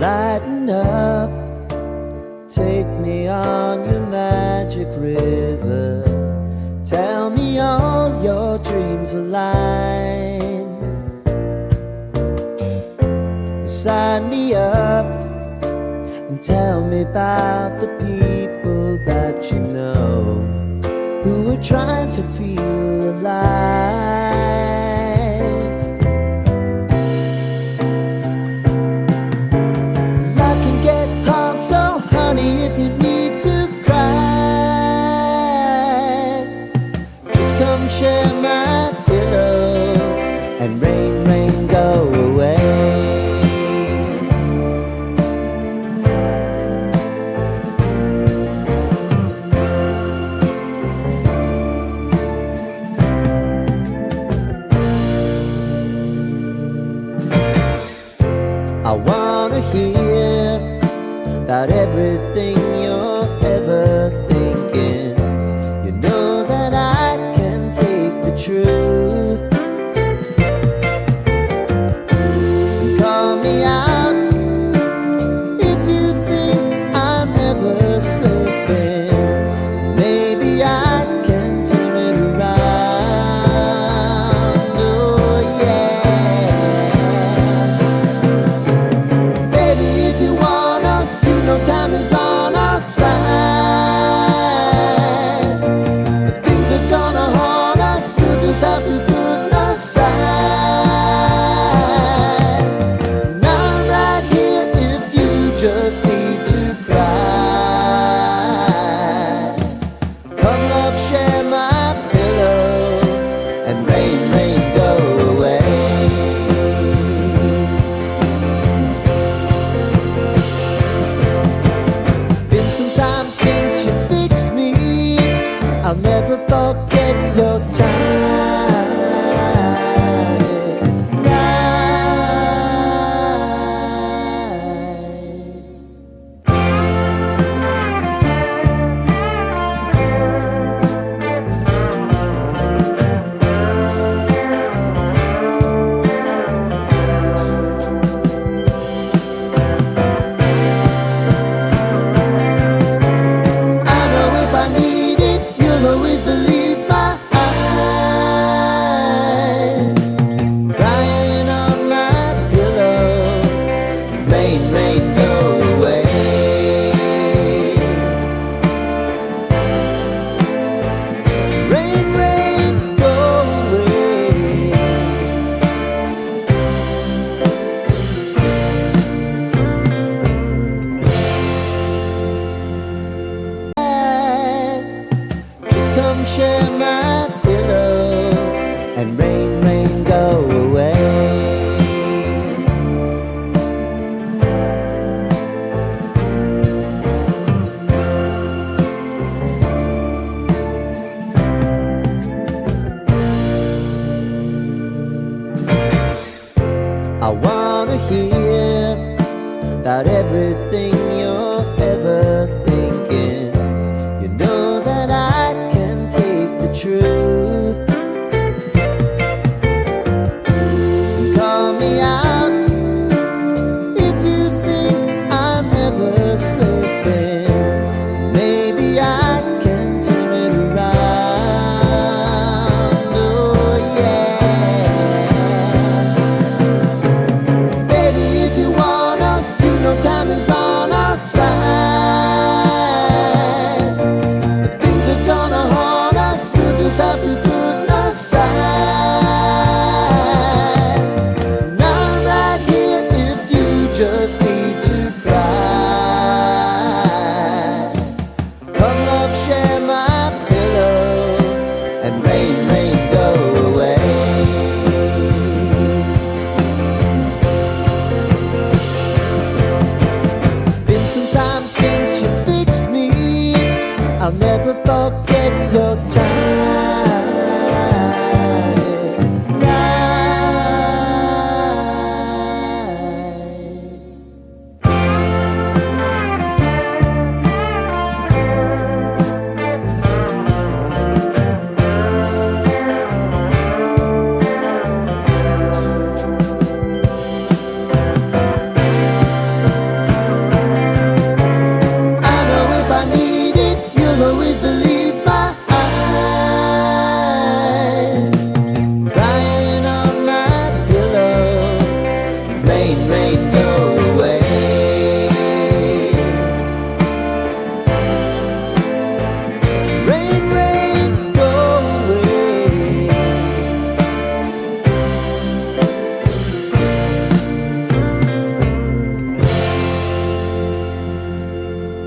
Lighten up, take me on your magic river. Tell me all your dreams align. Sign me up and tell me about the people that you know who are trying to feel alive. Life can get hard, so honey, if you need to cry, just come share my pillow and rain, rain, go away. I wanna hear about everything you're ever thinking. You know that I can take the truth. And call me out if you think I'm ever slipping. Maybe I can turn it around. Oh yeah. Time is on our side. Things are gonna haunt us, we'll just have to put aside. And I'm right here if you just need to cry. Come love, share my pillow and rain, rain, go away. Since you fixed me, I'll never forget your time. Rain, rain, go away. Rain, rain, go away. Just come share my pillow and rain, rain, go away. I wanna hear about everything you're ever thinking. You know that I can take the truth. And call me out if you think I'm ever slipping. Maybe I can turn it around. Oh yeah. Time is on our side. Things are gonna haunt us, we'll just have to put aside. And I'm right here if you just need to cry. Come love, share my pillow and rain, rain, go away. Since you fixed me, I'll never forget your time. Rain